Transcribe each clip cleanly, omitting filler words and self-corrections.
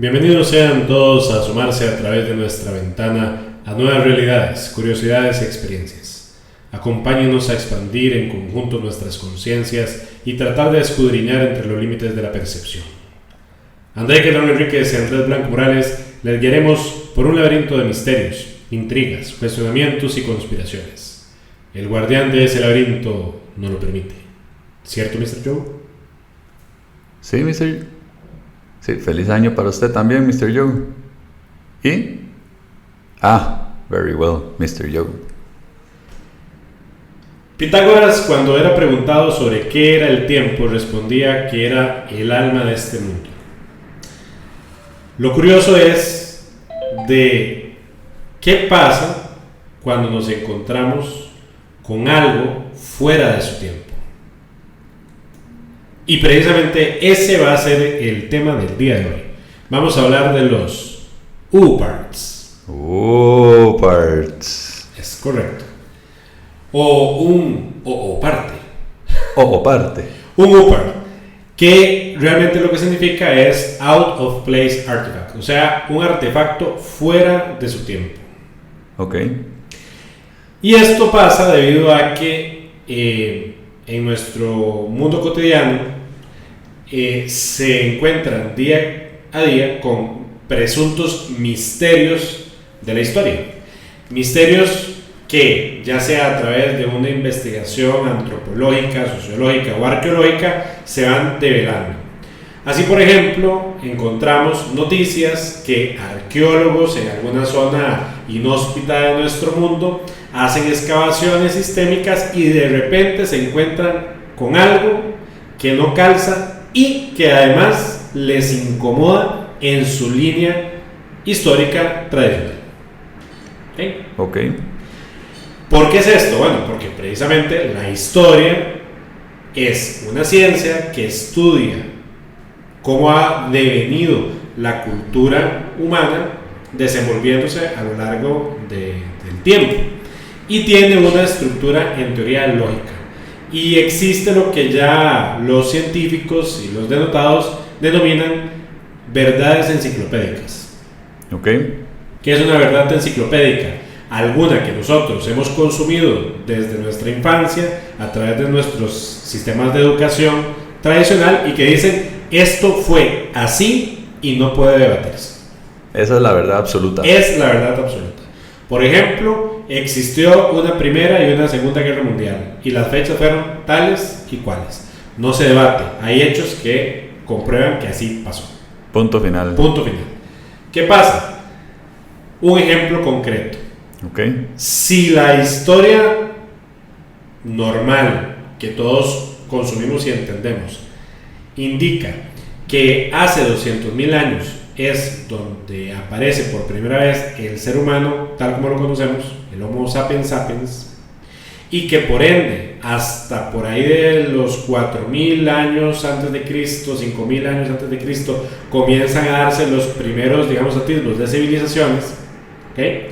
Bienvenidos sean todos a sumarse a través de nuestra ventana a nuevas realidades, curiosidades y experiencias. Acompáñenos a expandir en conjunto nuestras conciencias y tratar de escudriñar entre los límites de la percepción. André Quebrón Enríquez y Andrés Blanco Morales les guiaremos por un laberinto de misterios, intrigas, cuestionamientos y conspiraciones. El guardián de ese laberinto no lo permite. ¿Cierto, Mr. Joe? Sí, Mr. Sí, feliz año para usted también, Mr. Joe. ¿Y? Very well, Mr. Joe. Pitágoras, cuando era preguntado sobre qué era el tiempo, respondía que era el alma de este mundo. Lo curioso es de qué pasa cuando nos encontramos con algo fuera de su tiempo. Y precisamente ese va a ser el tema del día de hoy. Vamos a hablar de los U-Parts. U-Parts. Es correcto. O parte. O parte. Un U-Part, que realmente lo que significa es Out of Place Artifact, o sea, un artefacto fuera de su tiempo. Ok. Y esto pasa debido a que en nuestro mundo cotidiano se encuentran día a día con presuntos misterios de la historia. Misterios que, ya sea a través de una investigación antropológica, sociológica o arqueológica, se van develando. Así, por ejemplo, encontramos noticias que arqueólogos en alguna zona inhóspita de nuestro mundo hacen excavaciones sistémicas y de repente se encuentran con algo que no calza y que además les incomoda en su línea histórica tradicional. Ok. ¿Por qué es esto? Bueno, porque precisamente la historia es una ciencia que estudia cómo ha devenido la cultura humana desenvolviéndose a lo largo del tiempo y tiene una estructura en teoría lógica. Y existe lo que ya los científicos y los denotados denominan verdades enciclopédicas. Ok. ¿Qué es una verdad enciclopédica? Alguna que nosotros hemos consumido desde nuestra infancia a través de nuestros sistemas de educación tradicional y que dicen esto fue así y no puede debatirse. Esa es la verdad absoluta. Es la verdad absoluta. Por ejemplo, existió una primera y una segunda guerra mundial y las fechas fueron tales y cuales. No se debate, hay hechos que comprueban que así pasó. Punto final. Punto final. ¿Qué pasa? Un ejemplo concreto. Okay. Si la historia normal que todos consumimos y entendemos indica que hace 200.000 años es donde aparece por primera vez el ser humano tal como lo conocemos, el Homo sapiens sapiens, y que por ende hasta por ahí de los 4.000 años antes de Cristo, 5.000 años antes de Cristo comienzan a darse los primeros, digamos, atisbos de civilizaciones, ¿okay?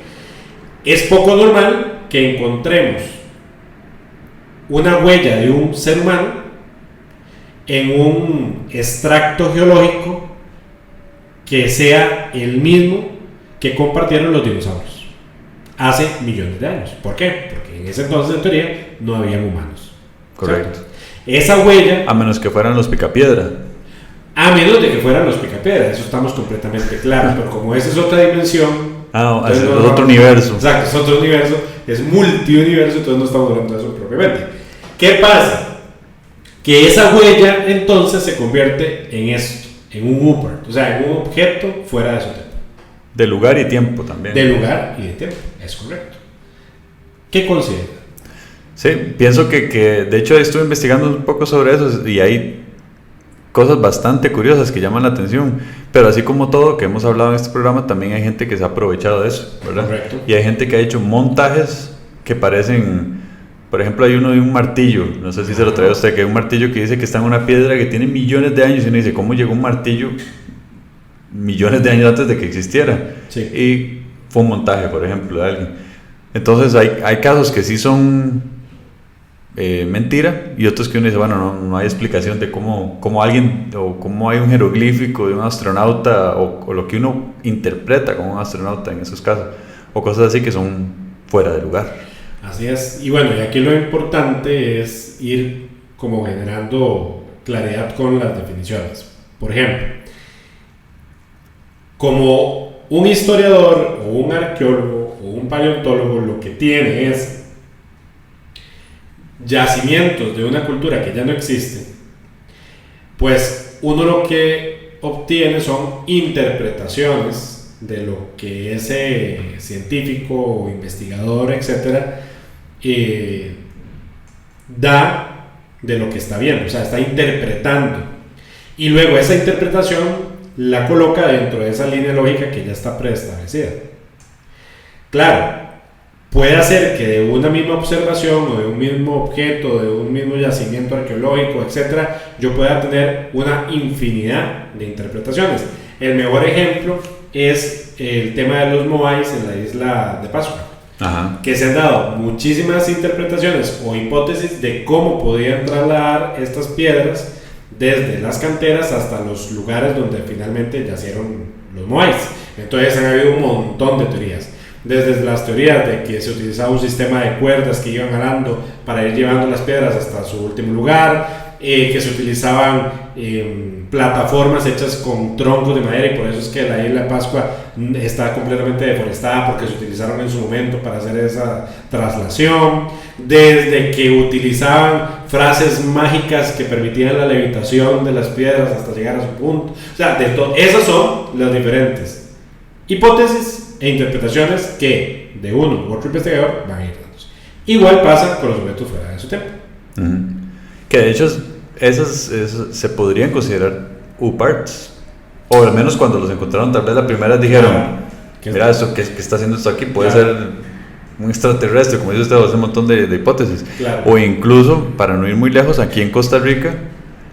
Es poco normal que encontremos una huella de un ser humano en un extracto geológico que sea el mismo que compartieron los dinosaurios hace millones de años. ¿Por qué? Porque en ese entonces, en teoría, no habían humanos. Correcto. ¿Cierto? Esa huella... A menos que fueran los picapiedra. A menos de que fueran los picapiedra, eso estamos completamente claros, pero como esa es otra dimensión... Es otro universo. Exacto, es otro universo, es multiuniverso, entonces no estamos hablando de eso propiamente. ¿Qué pasa? Que esa huella entonces se convierte en esto, en un U-Part, o sea, en un objeto fuera de su tiempo. De lugar y tiempo también. De lugar y de tiempo, es correcto. ¿Qué considera? Sí, pienso que de hecho estuve investigando un poco sobre eso y hay cosas bastante curiosas que llaman la atención, pero así como todo que hemos hablado en este programa, también hay gente que se ha aprovechado de eso, ¿verdad? Correcto. Y hay gente que ha hecho montajes que parecen, por ejemplo, hay uno de un martillo, no sé si se lo trae a usted, que hay un martillo que dice que está en una piedra que tiene millones de años y uno dice, ¿cómo llegó un martillo millones de años antes de que existiera? Sí. Y fue un montaje, por ejemplo, de alguien. Entonces hay casos que sí son mentira, y otros que uno dice, bueno, no hay explicación de cómo alguien, o cómo hay un jeroglífico de un astronauta, o lo que uno interpreta como un astronauta en esos casos, o cosas así que son fuera de lugar. Así es, y bueno, y aquí lo importante es ir como generando claridad con las definiciones. Por ejemplo, como un historiador o un arqueólogo o un paleontólogo lo que tiene es yacimientos de una cultura que ya no existe, pues uno lo que obtiene son interpretaciones de lo que ese científico o investigador, etcétera, da de lo que está viendo, o sea, está interpretando, y luego esa interpretación la coloca dentro de esa línea lógica que ya está preestablecida. Claro, puede hacer que de una misma observación o de un mismo objeto, de un mismo yacimiento arqueológico, etcétera, yo pueda tener una infinidad de interpretaciones. El mejor ejemplo es el tema de los moais en la isla de Pascua. Ajá. Que se han dado muchísimas interpretaciones o hipótesis de cómo podían trasladar estas piedras desde las canteras hasta los lugares donde finalmente yacieron los moais. Entonces han habido un montón de teorías, desde las teorías de que se utilizaba un sistema de cuerdas que iban jalando para ir llevando las piedras hasta su último lugar, que se utilizaban plataformas hechas con troncos de madera, y por eso es que la isla de Pascua está completamente deforestada, porque se utilizaron en su momento para hacer esa traslación, desde que utilizaban frases mágicas que permitían la levitación de las piedras hasta llegar a su punto. O sea, esas son las diferentes hipótesis e interpretaciones que de uno u otro investigador van a ir dando. Igual pasa con los objetos fuera de su tiempo. Que de hecho esos se podrían considerar UParts, o al menos cuando los encontraron tal vez la primera dijeron, mira, esto que está haciendo esto aquí puede ser un extraterrestre, como dice usted, hace un montón de hipótesis. O incluso, para no ir muy lejos, aquí en Costa Rica,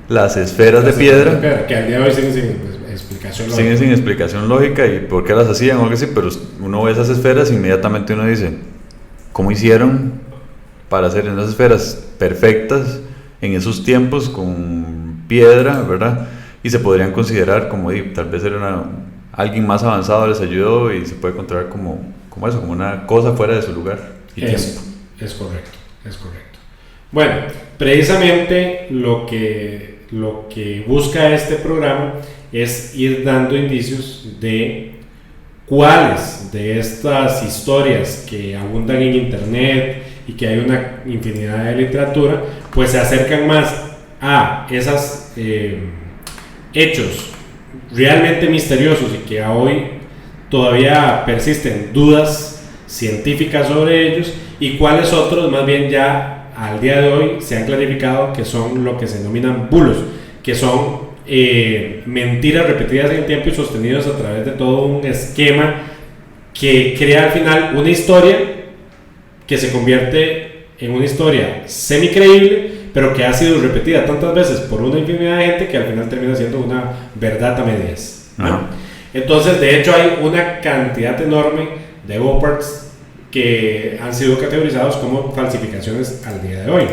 las esferas de piedra que al día de hoy siguen sin explicación lógica. Siguen sin explicación lógica y por qué las hacían o algo así, pero uno ve esas esferas e inmediatamente uno dice, ¿cómo hicieron para hacer unas esferas perfectas en esos tiempos con piedra, verdad? Y se podrían considerar como, tal vez era alguien más avanzado les ayudó, y se puede encontrar como eso, como una cosa fuera de su lugar y tiempo. Es correcto. Bueno, precisamente lo que busca este programa es ir dando indicios de cuáles de estas historias que abundan en internet y que hay una infinidad de literatura, pues se acercan más a esos hechos realmente misteriosos y que a hoy todavía persisten dudas científicas sobre ellos, y cuáles otros más bien ya al día de hoy se han clarificado que son lo que se denominan bulos, que son mentiras repetidas en el tiempo y sostenidas a través de todo un esquema que crea al final una historia que se convierte en una historia semi-creíble, pero que ha sido repetida tantas veces por una infinidad de gente que al final termina siendo una verdad a medias, ¿no? Entonces, de hecho, hay una cantidad enorme de UParts que han sido categorizados como falsificaciones al día de hoy.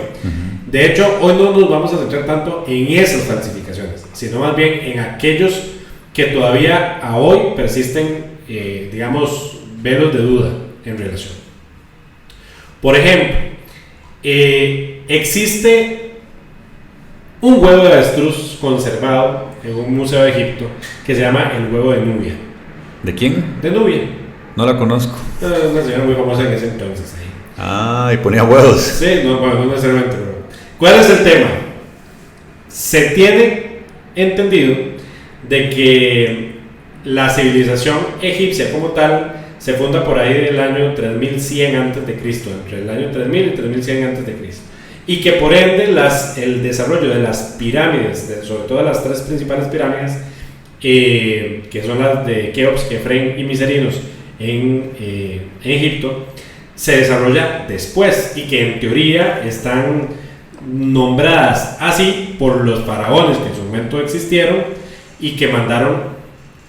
De hecho, hoy no nos vamos a centrar tanto en esas falsificaciones, sino más bien en aquellos que todavía a hoy persisten, digamos, velos de duda en relación. Por ejemplo, existe un huevo de avestruz conservado en un museo de Egipto que se llama el huevo de Nubia. ¿De quién? De Nubia. No la conozco. Una señora muy famosa en ese entonces. Ah, y ponía huevos. Sí, no necesariamente, pero ¿cuál es el tema? Se tiene entendido de que la civilización egipcia como tal se funda por ahí del año 3100 a.C., entre el año 3000 y 3100 a.C., y que por ende el desarrollo de las pirámides, sobre todo las tres principales pirámides, que son las de Keops, Kefren y Miserinos en Egipto, se desarrolla después, y que en teoría están nombradas así por los faraones que en su momento existieron y que mandaron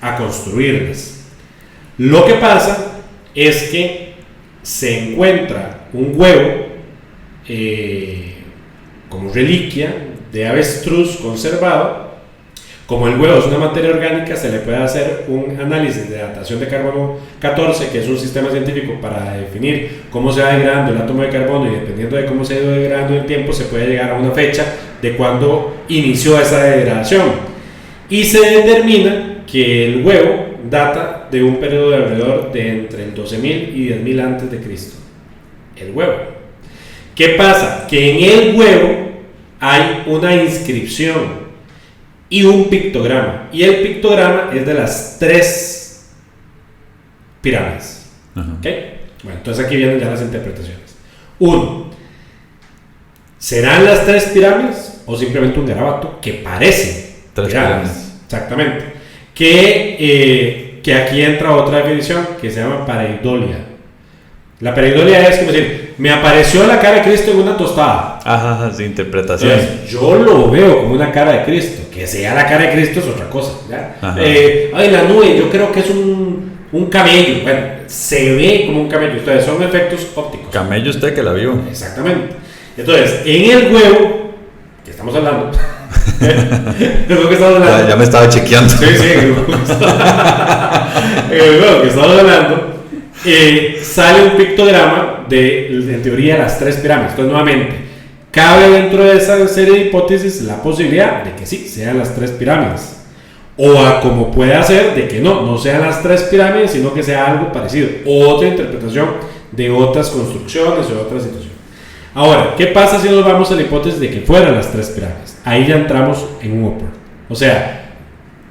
a construirlas. Lo que pasa es que se encuentra un huevo como reliquia de avestruz conservado. Como el huevo es una materia orgánica, se le puede hacer un análisis de datación de carbono 14, que es un sistema científico para definir cómo se va degradando el átomo de carbono, y dependiendo de cómo se ha ido degradando en el tiempo, se puede llegar a una fecha de cuando inició esa degradación. Y se determina que el huevo data de un periodo de alrededor de entre el 12.000 y 10.000 antes de Cristo. El huevo. ¿Qué pasa? Que en el huevo hay una inscripción y un pictograma, y el pictograma es de las 3 pirámides. ¿Okay? Bueno, entonces aquí vienen ya las interpretaciones. 1. ¿Serán las 3 pirámides o simplemente un garabato que parece 3 pirámides? Exactamente. Que aquí entra otra definición que se llama pareidolia. La pareidolia es como decir, me apareció la cara de Cristo en una tostada. Ajá, sí, interpretación. Entonces, yo lo veo como una cara de Cristo. Que sea la cara de Cristo es otra cosa, ¿ya? La nube, yo creo que es un camello. Bueno, se ve como un camello. Entonces, son efectos ópticos. Camello usted que la vio. Exactamente. Entonces, en el huevo, que estamos hablando. Ya me estaba chequeando. Sí, en el huevo que estamos hablando. Sale un pictograma de, en teoría, las 3 pirámides. Entonces, nuevamente, cabe dentro de esa serie de hipótesis la posibilidad de que sí, sean las 3 pirámides. O como puede ser de que no sean las 3 pirámides, sino que sea algo parecido. Otra interpretación de otras construcciones o otras situaciones. Ahora, ¿qué pasa si nos vamos a la hipótesis de que fueran las 3 pirámides? Ahí ya entramos en un upper. O sea,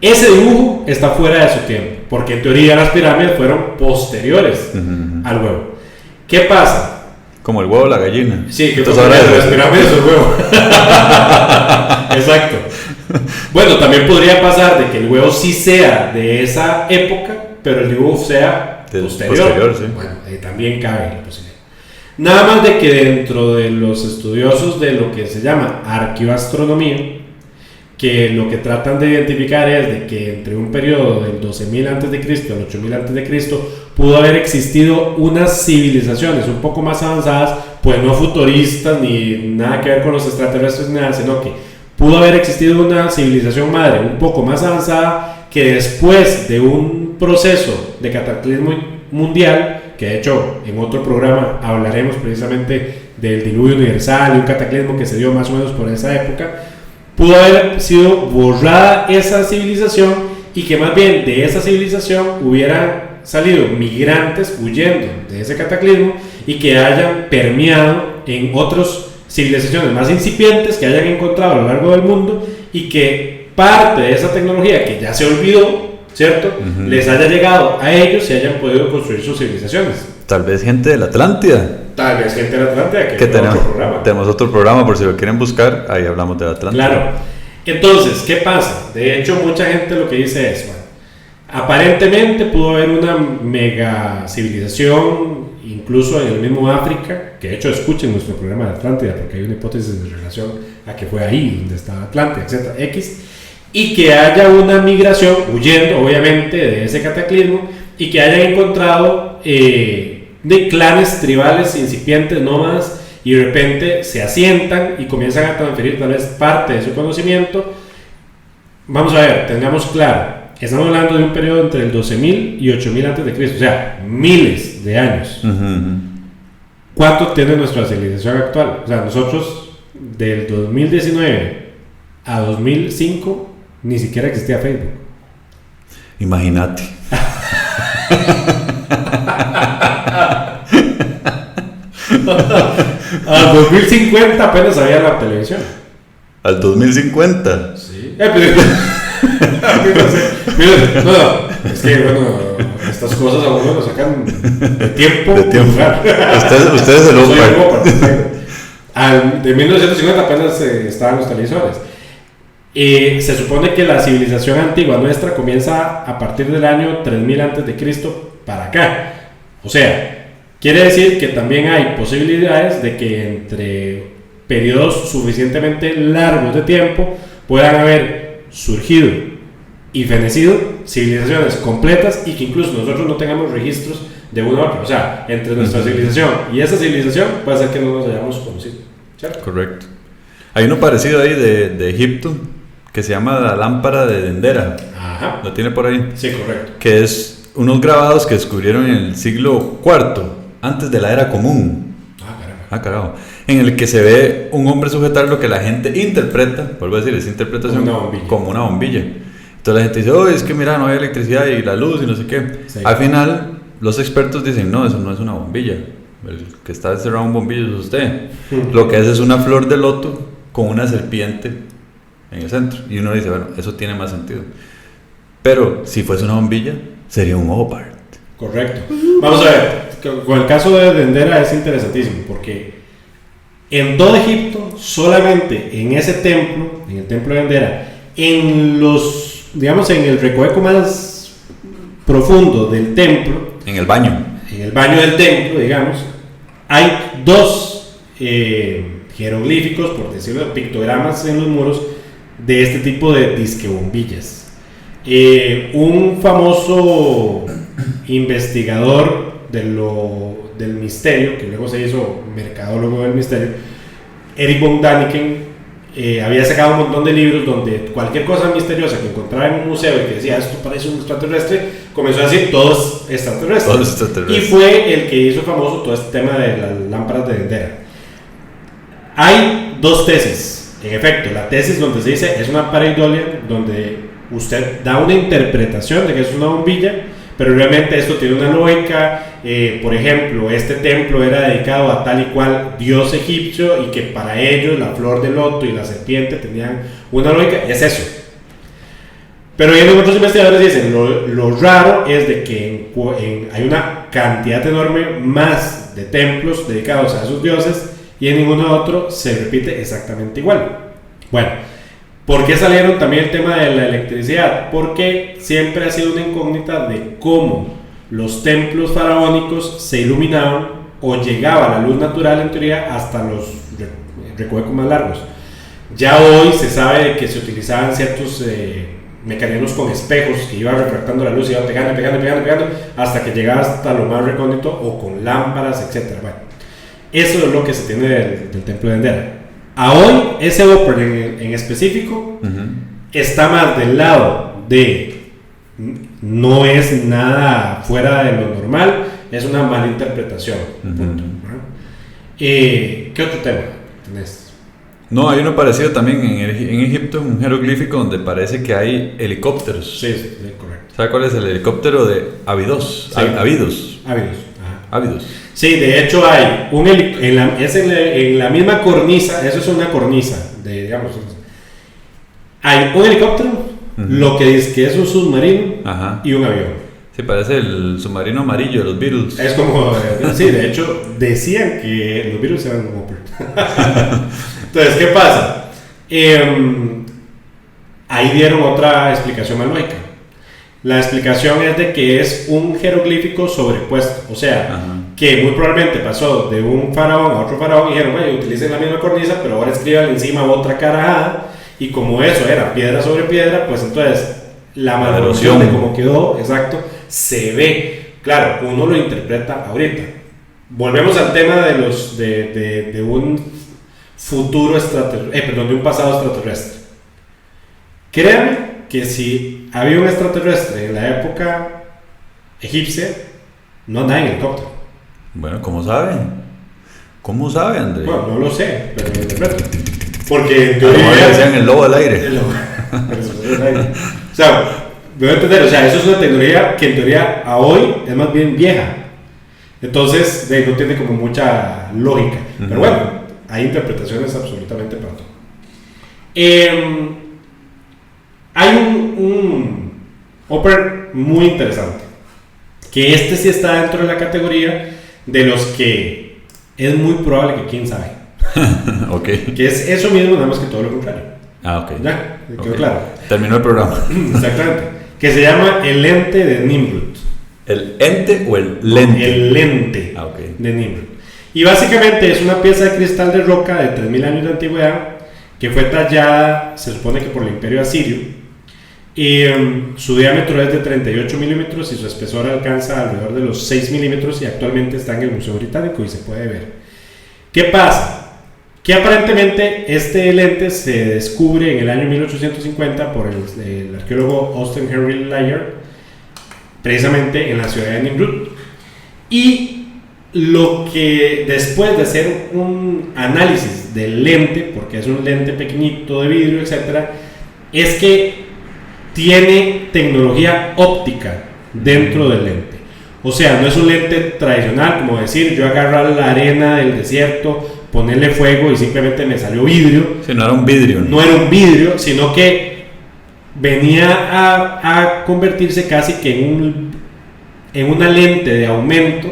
ese dibujo está fuera de su tiempo, porque en teoría las pirámides fueron posteriores al huevo. ¿Qué pasa? Como el huevo o la gallina. Sí, que las pirámides o el huevo. Exacto. Bueno, también podría pasar de que el huevo sí sea de esa época, pero el dibujo sea posterior. Sí. Bueno, también cabe la posibilidad. Nada más de que dentro de los estudiosos de lo que se llama arqueoastronomía, que lo que tratan de identificar es de que entre un periodo del 12.000 a.C. al 8.000 a.C. pudo haber existido unas civilizaciones un poco más avanzadas, pues no futuristas ni nada que ver con los extraterrestres ni nada, sino que pudo haber existido una civilización madre un poco más avanzada que después de un proceso de cataclismo mundial, que de hecho en otro programa hablaremos precisamente del diluvio universal y un cataclismo que se dio más o menos por esa época, pudo haber sido borrada esa civilización y que más bien de esa civilización hubieran salido migrantes huyendo de ese cataclismo y que hayan permeado en otras civilizaciones más incipientes que hayan encontrado a lo largo del mundo y que parte de esa tecnología que ya se olvidó, ¿cierto? Les haya llegado a ellos y hayan podido construir sus civilizaciones. Tal vez gente de la Atlántida. Tal vez gente de la Atlántida, que tenemos otro programa. Tenemos otro programa, por si lo quieren buscar, ahí hablamos de la Atlántida. Claro. Entonces, ¿qué pasa? De hecho, mucha gente lo que dice es, bueno, aparentemente pudo haber una mega civilización, incluso en el mismo África, que de hecho escuchen nuestro programa de Atlántida, porque hay una hipótesis de relación a que fue ahí donde estaba Atlántida, etc. Y que haya una migración, huyendo obviamente de ese cataclismo, y que hayan encontrado de clanes tribales incipientes, nómadas, y de repente se asientan y comienzan a transferir tal vez parte de su conocimiento. Vamos a ver, tengamos claro, estamos hablando de un periodo entre el 12.000 y 8.000 a.C., o sea, miles de años. ¿Cuánto tiene nuestra civilización actual? O sea, nosotros del 2019 a 2005 ni siquiera existía Facebook. Imagínate. Al 2050 apenas había la televisión. ¿Al 2050? Sí. Es que bueno, estas cosas a uno lo sacan de tiempo. Ustedes se lo de 1950 apenas estaban los televisores. Se supone que la civilización antigua nuestra comienza a partir del año 3000 a.C. para acá. O sea, quiere decir que también hay posibilidades de que entre periodos suficientemente largos de tiempo puedan haber surgido y fenecido civilizaciones completas y que incluso nosotros no tengamos registros de una u otra. O sea, entre nuestra civilización y esa civilización puede ser que no nos hayamos conocido, ¿cierto? Correcto. Hay uno parecido ahí de Egipto que se llama la lámpara de Dendera. Ajá. ¿Lo tiene por ahí? Sí, correcto. Que es unos grabados que descubrieron en el siglo IV, antes de la era común. Ah, carajo. En el que se ve un hombre sujetar lo que la gente interpreta, vuelvo a decir, es interpretación como una bombilla. Entonces la gente dice, oh, es que mira, no hay electricidad y la luz y no sé qué. Sí. Al final, los expertos dicen, no, eso no es una bombilla. El que está encerrado en un bombillo es usted. Lo que es una flor de loto con una serpiente en el centro. Y uno dice, bueno, eso tiene más sentido. Pero si fuese una bombilla, sería un Hobart. Correcto. Vamos a ver. Con el caso de Dendera es interesantísimo porque en todo Egipto, solamente en ese templo, en el templo de Dendera, en los, digamos, en el recoveco más profundo del templo, en el baño del templo, digamos, hay dos jeroglíficos, por decirlo, pictogramas en los muros de este tipo de disque bombillas. Un famoso investigador del misterio, que luego se hizo mercadólogo del misterio, Eric von Daniken, había sacado un montón de libros donde cualquier cosa misteriosa que encontraba en un museo y que decía esto parece un extraterrestre, comenzó a decir todos extraterrestres. Y fue el que hizo famoso todo este tema de las lámparas de Dendera. Hay dos tesis, en efecto, la tesis donde se dice es una pareidolia, donde usted da una interpretación de que es una bombilla, pero realmente esto tiene una lógica. Por ejemplo, este templo era dedicado a tal y cual dios egipcio y que para ellos la flor de loto y la serpiente tenían una lógica, es eso. Pero ya otros investigadores dicen, lo raro es de que hay una cantidad enorme más de templos dedicados a esos dioses y en ninguno otro se repite exactamente igual. Bueno, ¿por qué salieron también el tema de la electricidad? Porque siempre ha sido una incógnita de cómo los templos faraónicos se iluminaban o llegaba la luz natural en teoría hasta los recovecos más largos. Ya hoy se sabe de que se utilizaban ciertos mecanismos con espejos que iban refractando la luz y iban pegando hasta que llegaba hasta lo más recóndito, o con lámparas, etc. Bueno, eso es lo que se tiene del templo de Dendera. A hoy, ese Hopper en específico está más del lado de no es nada fuera de lo normal, es una mala interpretación. ¿Qué otro tema tenés? No, hay uno parecido también en Egipto, un jeroglífico donde parece que hay helicópteros. Sí, correcto. ¿Sabe cuál es el helicóptero de Abidos? Sí. Abidos. Abidos. Sí, de hecho hay en la misma cornisa, eso es una cornisa, digamos. Hay un helicóptero, lo que dice que es un submarino y un avión. Sí, parece el submarino amarillo de los Beatles. Es como, sí, de hecho decían que los Beatles eran un Hopper. Entonces, ¿qué pasa? Ahí dieron otra explicación más lógica. La explicación es de que es un jeroglífico sobrepuesto, o sea, que muy probablemente pasó de un faraón a otro faraón y dijeron, bueno, utilicen la misma cornisa, pero ahora escriban encima otra carajada, y como eso era piedra sobre piedra, pues entonces la maldición de cómo quedó, exacto, se ve. Claro, uno lo interpreta ahorita. Volvemos al tema de un futuro extraterrestre, de un pasado extraterrestre. Créanme que si había un extraterrestre en la época egipcia, no andaba en helicóptero. Bueno, ¿cómo sabe? ¿Cómo sabe, Andrés? Bueno, no lo sé, pero lo interpreto. Porque en teoría decían el lobo al aire. O sea, debo entender, o sea, eso es una tecnología que en teoría a hoy es más bien vieja. Entonces, no tiene como mucha lógica. Pero bueno, hay interpretaciones absolutamente para todo. Hay un Hopper muy interesante, que este sí está dentro de la categoría de los que es muy probable que quién sabe. Okay. Que es eso mismo, nada más que todo lo contrario. Ok. Ya, quedó claro. Terminó el programa. Exactamente. Que se llama el lente de Nimrud. ¿El ente o el lente? El lente okay. de Nimrud. Y básicamente es una pieza de cristal de roca de 3000 años de antigüedad que fue tallada, se supone que por el Imperio Asirio. Y su diámetro es de 38 milímetros y su espesor alcanza alrededor de los 6 milímetros y actualmente está en el Museo Británico y se puede ver. ¿Qué pasa? Que aparentemente este lente se descubre en el año 1850 por el arqueólogo Austen Henry Layard, precisamente en la ciudad de Nimrud. Y lo que después de hacer un análisis del lente, porque es un lente pequeñito de vidrio, etcétera, es que tiene tecnología óptica dentro del lente. O sea, no es un lente tradicional, como decir, yo agarro la arena del desierto, ponerle fuego y simplemente me salió vidrio. Sí, no era un vidrio. No era un vidrio, sino que venía a convertirse casi que en una lente de aumento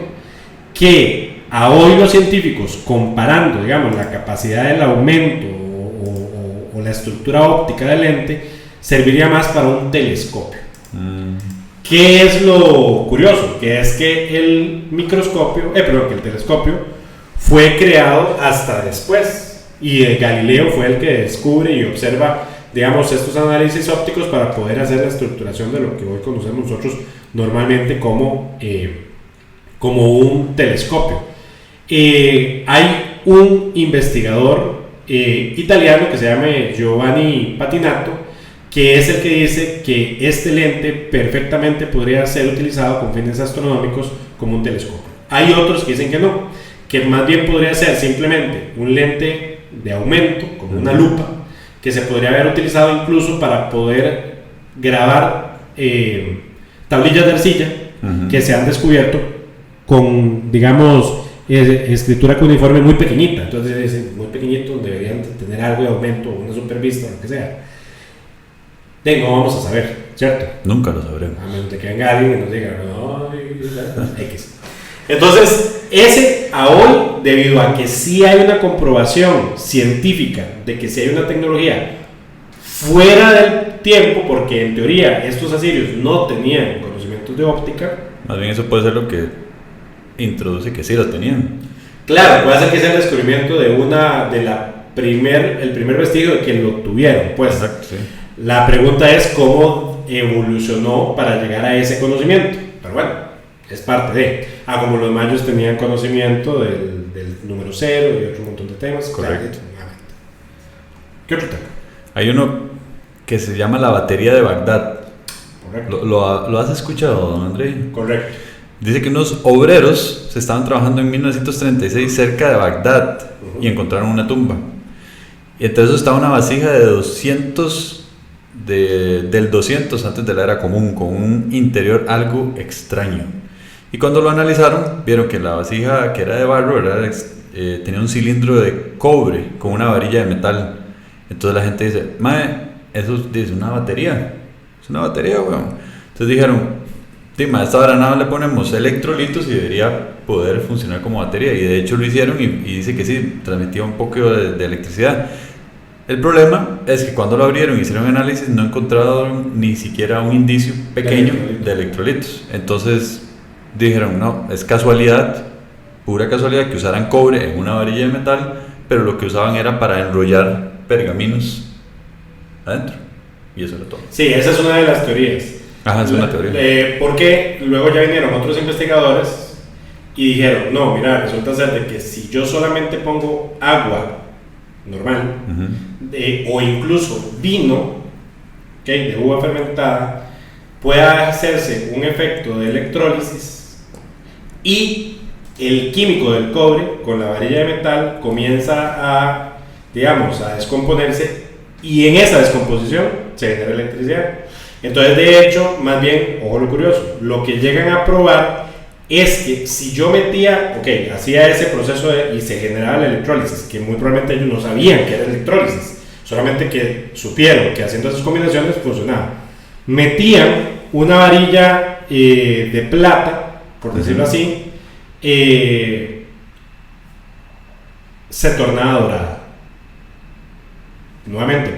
que a hoy los científicos, comparando, digamos, la capacidad del aumento o la estructura óptica del lente, serviría más para un telescopio. ¿Qué es lo curioso? Que es que el telescopio fue creado hasta después, y Galileo fue el que descubre y observa, digamos, estos análisis ópticos para poder hacer la estructuración de lo que hoy conocemos nosotros normalmente como un telescopio. Hay un investigador italiano que se llama Giovanni Patinato, que es el que dice que este lente perfectamente podría ser utilizado con fines astronómicos como un telescopio. Hay otros que dicen que no, que más bien podría ser simplemente un lente de aumento, como una lupa, que se podría haber utilizado incluso para poder grabar tablillas de arcilla que se han descubierto con, digamos, escritura cuneiforme muy pequeñita. Entonces dicen, muy pequeñito, deberían tener algo de aumento, una supervista, lo que sea. No vamos a saber, ¿cierto? Nunca lo sabremos. A menos de que venga alguien y nos diga, no, X. Entonces, ese a hoy, debido a que sí hay una comprobación científica de que sí hay una tecnología fuera del tiempo, porque en teoría estos asirios no tenían conocimientos de óptica. Más bien eso puede ser lo que introduce que sí lo tenían. Claro, puede ser que sea el descubrimiento de el primer vestigio de que lo tuvieron, pues. Exacto, sí. La pregunta es cómo evolucionó para llegar a ese conocimiento. Pero bueno, es parte de. Como los mayos tenían conocimiento del número cero y otro montón de temas. Correcto. ¿Qué otro tema? Hay uno que se llama la batería de Bagdad. Correcto. ¿Lo has escuchado, don André? Correcto. Dice que unos obreros se estaban trabajando en 1936 cerca de Bagdad y encontraron una tumba. Y entonces estaba una vasija de 200 del 200 antes de la era común, con un interior algo extraño. Y cuando lo analizaron, vieron que la vasija, que era de barro, tenía un cilindro de cobre con una varilla de metal. Entonces la gente dice, mae, eso es una batería. Es una batería, weón. Entonces dijeron, a esta hora nada le ponemos electrolitos y debería poder funcionar como batería. Y de hecho lo hicieron y dice que sí, transmitía un poco de electricidad. El problema es que cuando lo abrieron y hicieron análisis no encontraron ni siquiera un indicio pequeño de electrolitos. Entonces dijeron, no, es casualidad, pura casualidad que usaran cobre en una varilla de metal, pero lo que usaban era para enrollar pergaminos adentro. Y eso era todo. Sí, esa es una de las teorías. Ajá, es una teoría. Porque luego ya vinieron otros investigadores y dijeron, no, mira, resulta ser de que si yo solamente pongo agua normal, o incluso vino, de uva fermentada, puede hacerse un efecto de electrólisis y el químico del cobre con la varilla de metal comienza a descomponerse, y en esa descomposición se genera electricidad. Entonces, de hecho, más bien, ojo lo curioso, lo que llegan a probar es que si yo metía, hacía ese proceso y se generaba la electrólisis, que muy probablemente ellos no sabían que era electrólisis, solamente que supieron que haciendo esas combinaciones funcionaba. Metían una varilla de plata, por decirlo así, se tornaba dorada. Nuevamente,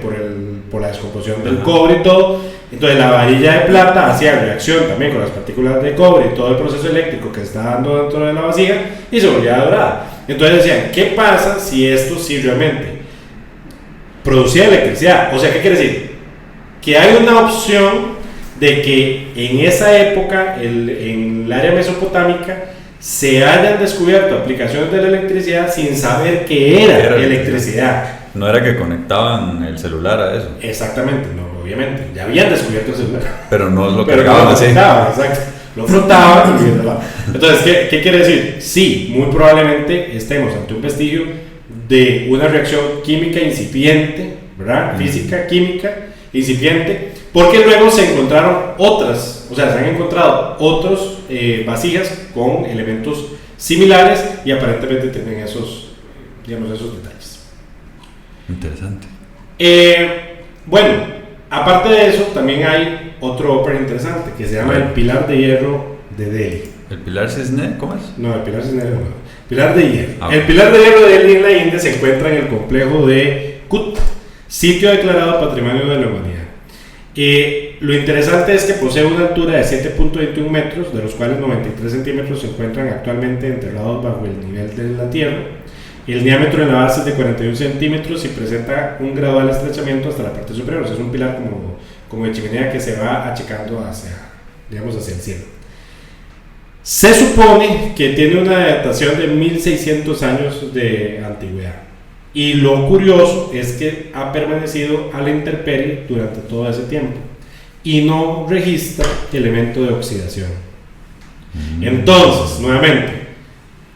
por la descomposición del cobre y todo. Entonces la varilla de plata hacía reacción también con las partículas de cobre y todo el proceso eléctrico que se está dando dentro de la vasija y se volvía dorada. Entonces decían, ¿qué pasa si esto sí realmente producía electricidad? O sea, ¿qué quiere decir? Que hay una opción de que en esa época, en el área mesopotámica, se hayan descubierto aplicaciones de la electricidad sin saber que era electricidad. No era que conectaban el celular a eso. Exactamente, no, obviamente. Ya habían descubierto el celular. Pero no es lo que Pero acaban no de decir. Exacto. Lo frotaban y entonces, ¿qué quiere decir? Sí, muy probablemente estemos ante un vestigio de una reacción química incipiente, ¿verdad? Física, química, incipiente, porque luego se encontraron otras, o sea, se han encontrado otros vasijas con elementos similares y aparentemente tienen esos, digamos, esos detalles. Interesante. Bueno, aparte de eso, también hay otro ópera interesante que se llama el Pilar de Hierro de Delhi. ¿El Pilar Cisne? ¿Cómo es? No, el Pilar Cisne no. Pilar de Hierro. Ah, el Pilar de Hierro de Delhi en la India se encuentra en el complejo de Kut, sitio declarado Patrimonio de la Humanidad. Lo interesante es que posee una altura de 7.21 metros, de los cuales 93 centímetros se encuentran actualmente enterrados bajo el nivel de la tierra. El diámetro de la base es de 41 centímetros y presenta un gradual estrechamiento hasta la parte superior. O sea, es un pilar como de chimenea que se va achicando hacia el cielo. Se supone que tiene una datación de 1600 años de antigüedad. Y lo curioso es que ha permanecido a la intemperie durante todo ese tiempo y no registra elemento de oxidación. Entonces, nuevamente,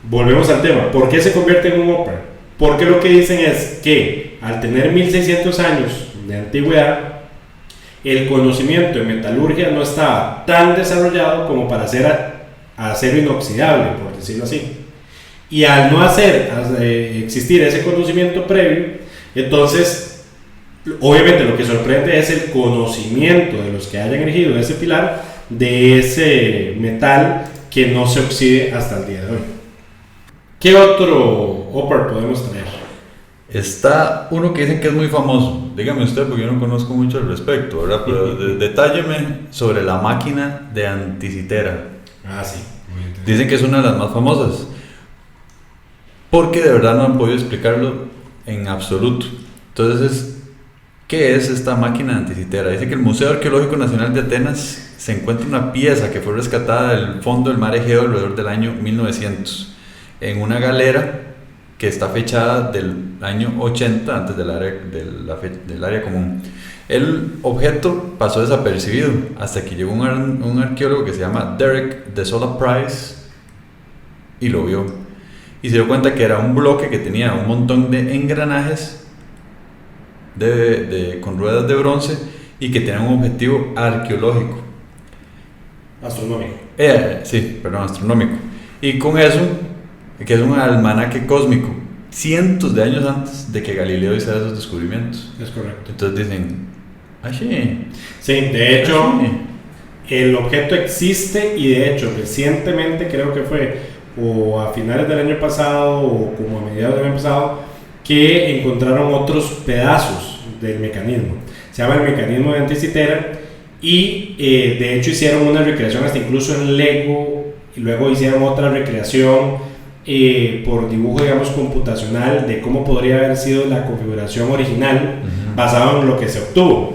volvemos al tema. ¿Por qué se convierte en un ópera? Porque lo que dicen es que al tener 1600 años de antigüedad, el conocimiento de metalurgia no estaba tan desarrollado como para hacer acero inoxidable, por decirlo así. Y al no existir ese conocimiento previo, entonces, obviamente lo que sorprende es el conocimiento de los que hayan erigido ese pilar, de ese metal que no se oxide hasta el día de hoy. ¿Qué otro ópera podemos traer? Está uno que dicen que es muy famoso. Dígame usted, porque yo no conozco mucho al respecto, ¿verdad? Pero detálleme sobre la máquina de anticitera. Ah, sí. Dicen que es una de las más famosas, porque de verdad no han podido explicarlo en absoluto. Entonces, ¿qué es esta máquina de anticitera? Dice que el Museo Arqueológico Nacional de Atenas se encuentra una pieza que fue rescatada del fondo del mar Egeo alrededor del año 1900 en una galera que está fechada del año 80 antes del área común. El objeto pasó desapercibido hasta que llegó un arqueólogo que se llama Derek de Sola Price y lo vio y se dio cuenta que era un bloque que tenía un montón de engranajes con ruedas de bronce y que tenía un objetivo arqueológico. Astronómico. Astronómico. Y con eso, que es un almanaque cósmico, cientos de años antes de que Galileo hiciera esos descubrimientos. Es correcto. Entonces dicen, sí, de hecho, el objeto existe y de hecho recientemente creo que fue o a finales del año pasado o como a mediados del año pasado que encontraron otros pedazos del mecanismo. Se llama el mecanismo de anticitera y de hecho hicieron una recreación hasta incluso en Lego y luego hicieron otra recreación por dibujo, digamos, computacional de cómo podría haber sido la configuración original basado en lo que se obtuvo.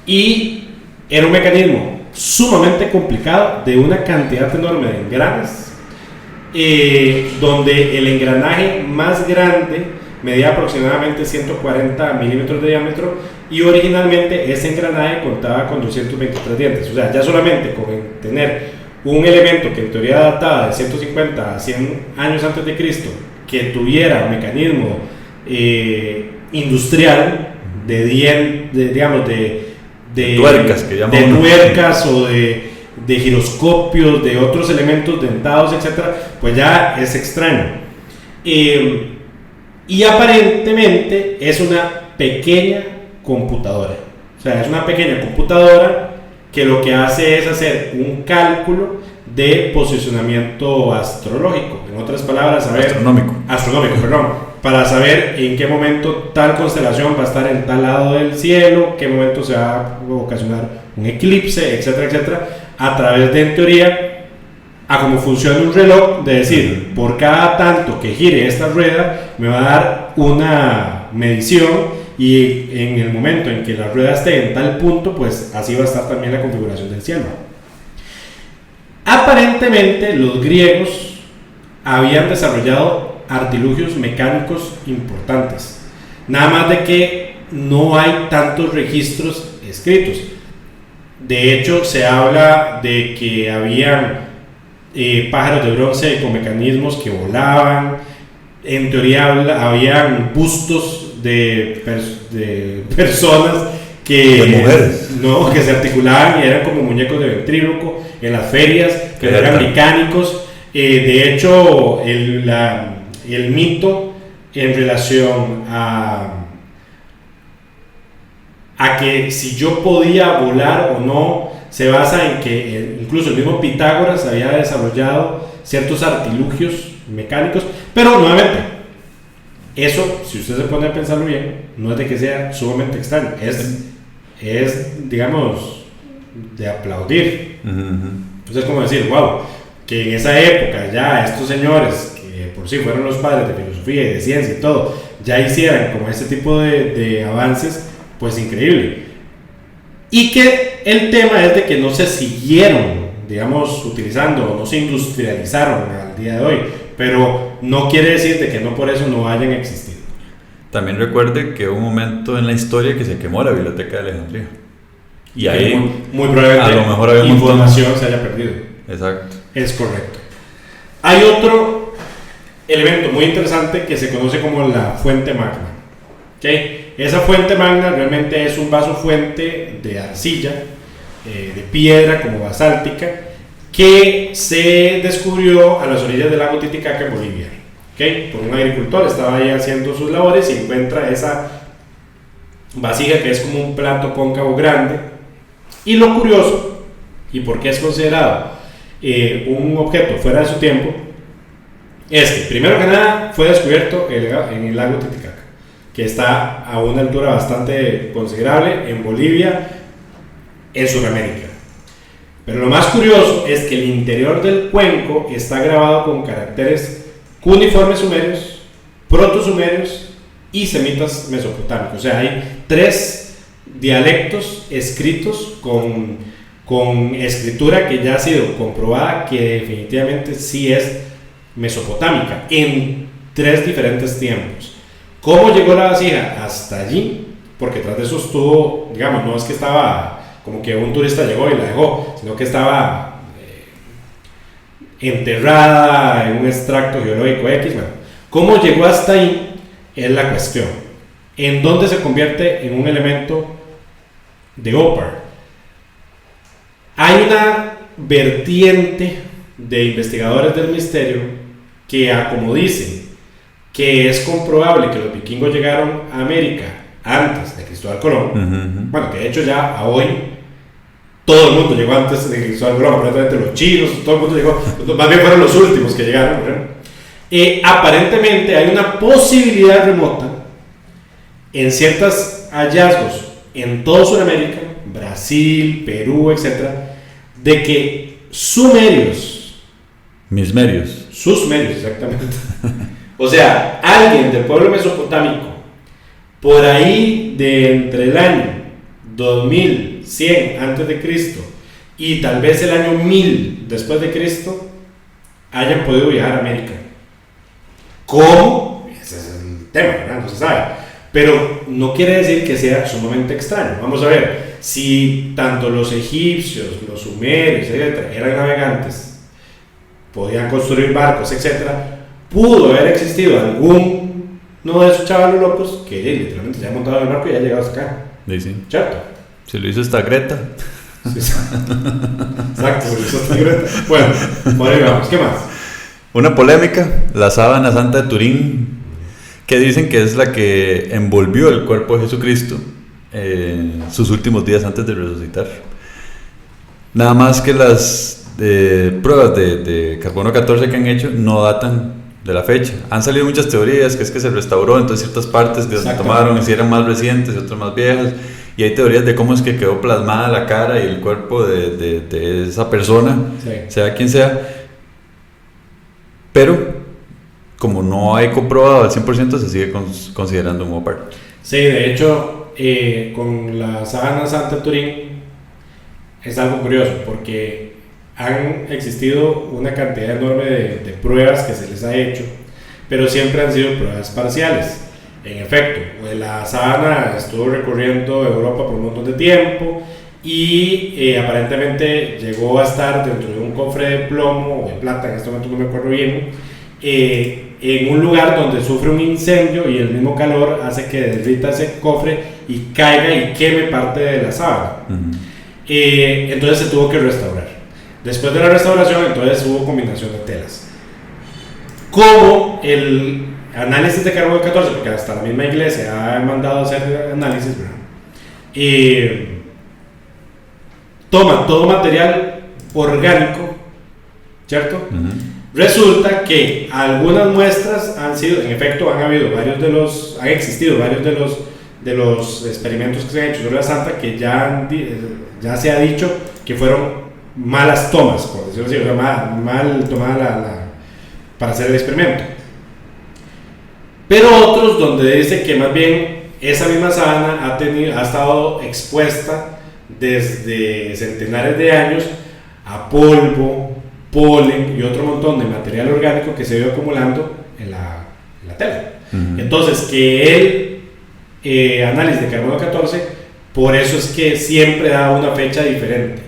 Y era un mecanismo sumamente complicado de una cantidad enorme de engranes, donde el engranaje más grande medía aproximadamente 140 milímetros de diámetro y originalmente ese engranaje contaba con 223 dientes. O sea, ya solamente con tener un elemento que en teoría databa de 150 a 100 años antes de Cristo, que tuviera un mecanismo industrial de tuercas, que llaman, de tuercas o de giroscopios, de otros elementos dentados, etcétera, pues ya es extraño. Y aparentemente es una pequeña computadora. O sea, es una pequeña computadora que lo que hace es hacer un cálculo de posicionamiento astrológico. En otras palabras, astronómico, para saber en qué momento tal constelación va a estar en tal lado del cielo, qué momento se va a ocasionar un eclipse, etcétera, etcétera, a través de, en teoría, a cómo funciona un reloj, de decir, por cada tanto que gire esta rueda, me va a dar una medición y en el momento en que la rueda esté en tal punto, pues así va a estar también la configuración del cielo. Aparentemente los griegos habían desarrollado artilugios mecánicos importantes. Nada más de que no hay tantos registros escritos. De hecho, se habla de que habían pájaros de bronce con mecanismos que volaban. En teoría habían bustos de personas de mujeres, no, que se articulaban y eran como muñecos de ventríloco en las ferias, que eran mecánicos. De hecho, el mito en relación a que si yo podía volar o no se basa en que incluso el mismo Pitágoras había desarrollado ciertos artilugios mecánicos, pero nuevamente, eso, si usted se pone a pensarlo bien, no es de que sea sumamente extraño, es digamos, de aplaudir. Entonces, como decir, wow, que en esa época ya estos señores, que por sí fueron los padres de filosofía y de ciencia y todo, ya hicieran como este tipo de avances, pues increíble. Y que el tema es de que no se siguieron, digamos, utilizando, no se industrializaron al día de hoy, pero no quiere decir de que no por eso no hayan existido. También recuerde que hubo un momento en la historia que se quemó la biblioteca de Alejandría. Y ahí muy probablemente a lo mejor había información se haya perdido. Exacto. Es correcto. Hay otro elemento muy interesante que se conoce como la fuente magna. ¿Okay? Esa fuente magna realmente es un vaso fuente de arcilla, de piedra como basáltica, que se descubrió a las orillas del lago Titicaca en Bolivia. ¿Okay? Por un agricultor, estaba ahí haciendo sus labores y encuentra esa vasija que es como un plato cóncavo grande. Y lo curioso, y por qué es considerado un objeto fuera de su tiempo, es que primero que nada fue descubierto en el lago Titicaca, que está a una altura bastante considerable en Bolivia, en Sudamérica. Pero lo más curioso es que el interior del cuenco está grabado con caracteres cuneiformes sumerios, proto-sumerios y semitas mesopotámicos. O sea, hay 3 dialectos escritos con escritura que ya ha sido comprobada que definitivamente sí es mesopotámica en 3 diferentes tiempos. ¿Cómo llegó la vasija hasta allí? Porque tras de eso estuvo, digamos, no es que estaba como que un turista llegó y la dejó, sino que estaba enterrada en un extracto geológico X. Bueno, ¿cómo llegó hasta ahí? Es la cuestión. ¿En dónde se convierte en un elemento de OPAR? Hay una vertiente de investigadores del misterio que, como dicen, que es comprobable que los vikingos llegaron a América antes de Cristóbal Colón. Bueno, que de hecho ya a hoy todo el mundo llegó antes de Cristóbal Colón, prácticamente los chinos, todo el mundo llegó, más bien fueron los últimos que llegaron. Aparentemente hay una posibilidad remota en ciertos hallazgos en toda Sudamérica, Brasil, Perú, etc., de que sumerios, susmerios, exactamente, o sea, alguien del pueblo mesopotámico, por ahí de entre el año 2100 antes de Cristo y tal vez el año 1000 después de Cristo, hayan podido viajar a América. ¿Cómo? Ese es el tema, ¿verdad? No se sabe. Pero no quiere decir que sea sumamente extraño. Vamos a ver, si tanto los egipcios, los sumerios, etc., eran navegantes, podían construir barcos, etc., pudo haber existido alguno de esos chavalos locos que literalmente se ha montado en el barco y ha llegado hasta acá. Sí. ¿Cierto? Se lo hizo esta Greta. Sí. Exacto, se lo hizo esta Greta. Bueno, por ahí vamos. ¿Qué más? Una polémica, la sábana santa de Turín, que dicen que es la que envolvió el cuerpo de Jesucristo en sus últimos días antes de resucitar. Nada más que las pruebas de carbono 14 que han hecho no datan de la fecha. Han salido muchas teorías, que es que se restauró, entonces ciertas partes de donde tomaron, si eran más recientes y otras más viejas, y hay teorías de cómo es que quedó plasmada la cara y el cuerpo de esa persona, sí, sea quien sea, pero como no hay comprobado al 100%, se sigue considerando un OPAR. Sí, de hecho, con la sábana santa de Turín es algo curioso, porque han existido una cantidad enorme de pruebas que se les ha hecho, pero siempre han sido pruebas parciales. En efecto, la sábana estuvo recorriendo Europa por un montón de tiempo y aparentemente llegó a estar dentro de un cofre de plomo o de plata, en este momento no me acuerdo bien, en un lugar donde sufre un incendio y el mismo calor hace que derrita ese cofre y caiga y queme parte de la sábana. Entonces se tuvo que restaurar. Después de la restauración, entonces hubo combinación de telas. Como el análisis de carbono 14, porque hasta la misma iglesia ha mandado a hacer análisis, toma todo material orgánico, ¿cierto? Resulta que algunas muestras han sido, en efecto, han existido varios de los experimentos que se han hecho sobre la santa que ya se ha dicho que fueron malas tomas, por decirlo así, o sea, mal tomada para hacer el experimento. Pero otros donde dice que más bien esa misma sábana ha estado expuesta desde centenares de años a polvo, polen y otro montón de material orgánico que se ha ido acumulando en la tela. Entonces, que el análisis de carbono 14, por eso es que siempre da una fecha diferente.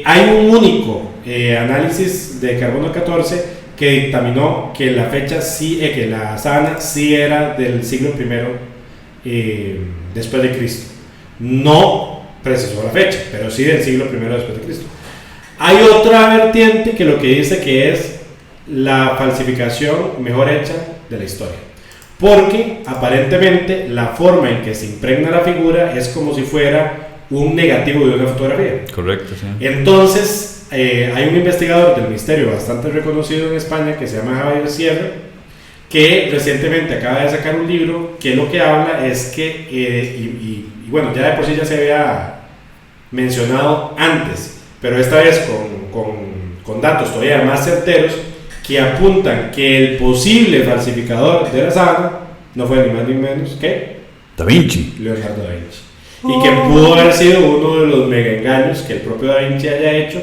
Hay un único análisis de carbono 14 que dictaminó que la fecha sí, que la sábana sí era del siglo I después de Cristo. No precisó la fecha, pero sí del siglo I después de Cristo. Hay otra vertiente que lo que dice que es la falsificación mejor hecha de la historia, porque aparentemente la forma en que se impregna la figura es como si fuera un negativo de una fotografía. Correcto, sí. Entonces, hay un investigador del misterio bastante reconocido en España que se llama Javier Sierra, que recientemente acaba de sacar un libro que lo que habla es que, y bueno, ya de por sí ya se había mencionado antes, pero esta vez con datos todavía más certeros que apuntan que el posible falsificador de la sábana no fue ni más ni menos que Da Vinci. Leonardo da Vinci. Y que pudo haber sido uno de los mega engaños que el propio Da Vinci haya hecho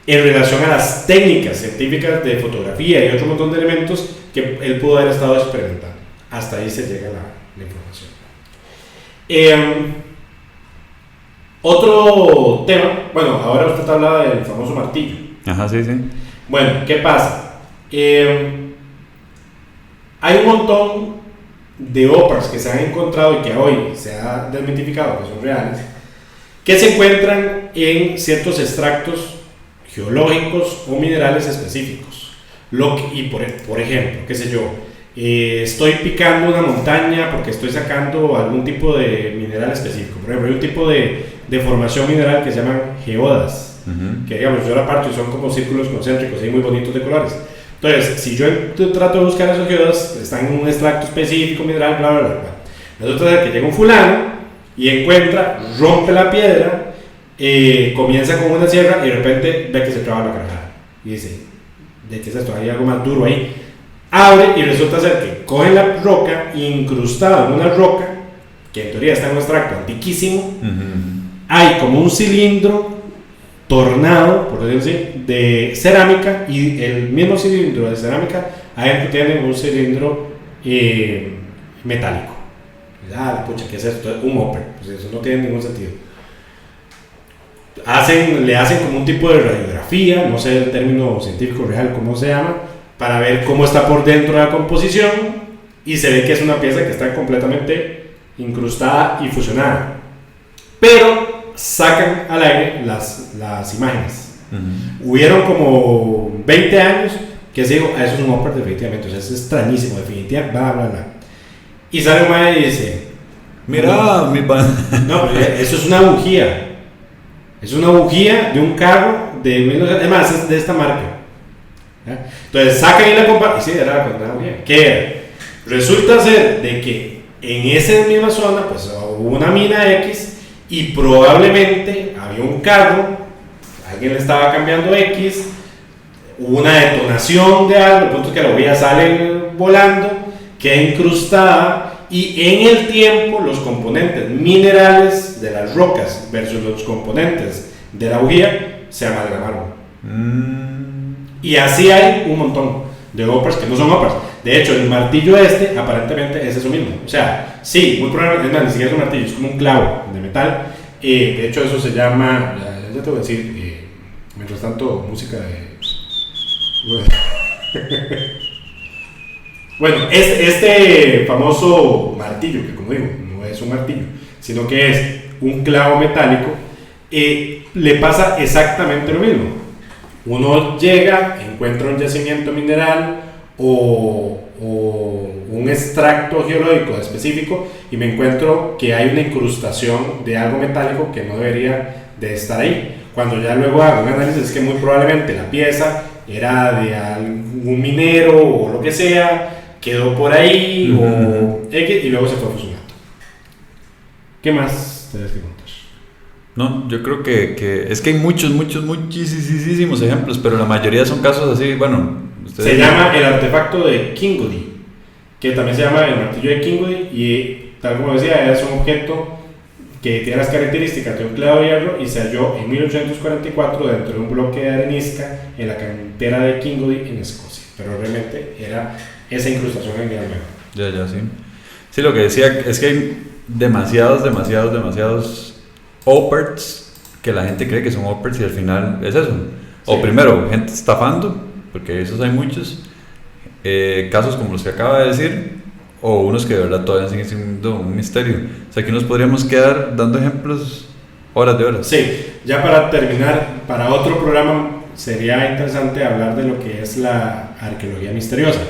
en relación a las técnicas científicas de fotografía y otro montón de elementos que él pudo haber estado experimentando. Hasta ahí se llega la información. Otro tema, bueno, ahora usted hablaba del famoso martillo. Ajá, sí, sí. Bueno, ¿qué pasa? Hay un montón de óperas que se han encontrado y que hoy se ha desmitificado que son reales, que se encuentran en ciertos extractos geológicos o minerales específicos. Por ejemplo, qué sé yo, estoy picando una montaña porque estoy sacando algún tipo de mineral específico. Por ejemplo, hay un tipo de formación mineral que se llaman geodas, que digamos yo la parto y son como círculos concéntricos y muy bonitos de colores. Entonces, si yo trato de buscar esos geodas, están en un extracto específico mineral, bla bla bla. Resulta ser que llega un fulano y encuentra, rompe la piedra, comienza con una sierra y de repente ve que se traba la carajada y dice, ¿de qué es esto? Hay algo más duro ahí. Abre y resulta ser que coge la roca incrustada en una roca que en teoría está en un extracto antiquísimo. Hay como un cilindro tornado, por decirlo así, de cerámica, y el mismo cilindro de cerámica adentro tiene un cilindro metálico. Pucha, ¿qué es esto? Un Hopper. Pues eso no tiene ningún sentido. Le hacen como un tipo de radiografía, no sé el término científico real cómo se llama, para ver cómo está por dentro de la composición, y se ve que es una pieza que está completamente incrustada y fusionada. Pero sacan al aire las imágenes. Hubieron como 20 años que se dijo, eso es un Hopper definitivamente, o sea, es extrañísimo, definitivamente, bla bla bla. Y sale un mae y dice, mira, no, pero eso es una bujía. Es una bujía de un carro además es de esta marca. ¿Ya? Entonces sacan y la comparan. Y sí, era una bujía. ¿Qué era? Resulta ser de que en esa misma zona pues hubo una mina X y probablemente había un carro, alguien le estaba cambiando X, hubo una detonación de algo, el punto es que la bujía sale volando, queda incrustada, y en el tiempo los componentes minerales de las rocas versus los componentes de la bujía se amalgamaron. Y así hay un montón de uppers que no son uppers. De hecho, el martillo aparentemente es eso mismo. O sea, sí, muy probablemente, ni siquiera es un martillo, es como un clavo de metal. De hecho, eso se llama, ya te voy a decir, mientras tanto, música de... Bueno, este famoso martillo, que como digo, no es un martillo, sino que es un clavo metálico, le pasa exactamente lo mismo. Uno llega, encuentra un yacimiento mineral o un extracto geológico específico y me encuentro que hay una incrustación de algo metálico que no debería de estar ahí. Cuando ya luego hago un análisis es que muy probablemente la pieza era de algún minero o lo que sea, quedó por ahí o X y luego se fue fusionando. ¿Qué más tienes que contar? No, yo creo que es que hay muchísimos ejemplos, pero la mayoría son casos así, bueno... Se llama el artefacto de Kingodie, que también se llama el martillo de Kingodie, y tal como decía, es un objeto que tiene las características de un clavo de hierro y se halló en 1844 dentro de un bloque de arenisca en la cantera de Kingodie en Escocia, pero realmente era esa incrustación en el medio. Ya, sí. Sí, lo que decía es que hay demasiados uppers que la gente cree que son uppers y al final es eso. O sí. Primero, gente estafando, porque esos hay muchos, casos como los que acaba de decir, o unos que de verdad todavía siguen siendo un misterio. O sea, que nos podríamos quedar dando ejemplos horas de horas. Sí, ya para terminar, para otro programa sería interesante hablar de lo que es la arqueología misteriosa.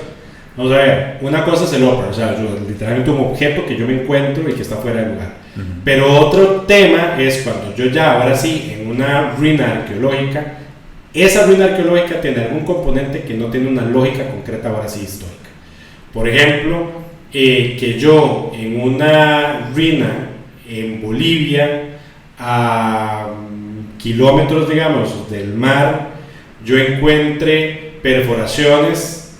Vamos a ver, una cosa es el upper, o sea, literalmente un objeto que yo me encuentro y que está fuera de lugar. Pero otro tema es cuando yo ya, ahora sí, en una ruina arqueológica, esa ruina arqueológica tiene algún componente que no tiene una lógica concreta, ahora sí, histórica. Por ejemplo, que yo en una ruina en Bolivia, a kilómetros, digamos, del mar, yo encuentre perforaciones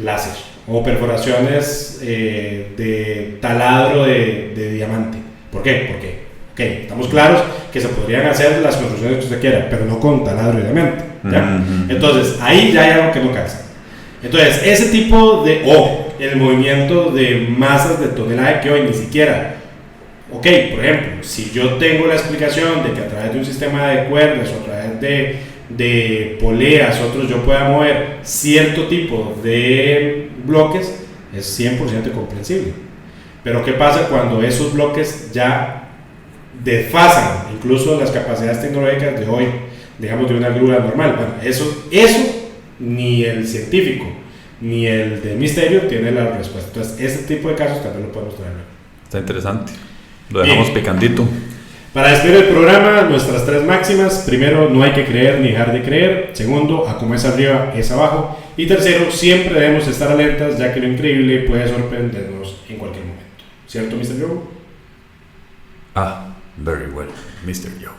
láser o perforaciones de taladro de diamante. ¿Por qué? Porque estamos claros que se podrían hacer las construcciones que usted quiera, pero no con taladro y diamante, ¿ya? Entonces, ahí ya hay algo que no calza. Entonces, ese tipo de... el movimiento de masas de tonelaje que hoy ni siquiera... por ejemplo, si yo tengo la explicación de que a través de un sistema de cuerdas o a través de poleas, yo pueda mover cierto tipo de bloques, es 100% comprensible. Pero ¿qué pasa cuando esos bloques ya desfasan incluso las capacidades tecnológicas de hoy, digamos, de una grúa normal? Bueno, eso ni el científico ni el de misterio tiene la respuesta. Entonces, ese tipo de casos también lo podemos traer. Está interesante. Lo dejamos picandito. Para despedir el programa, nuestras 3 máximas. Primero, no hay que creer ni dejar de creer. Segundo, a como es arriba, es abajo. Y tercero, siempre debemos estar alertas, ya que lo increíble puede sorprendernos en cualquier momento. ¿Cierto, Mr. Joe? Very well, Mr. Joe.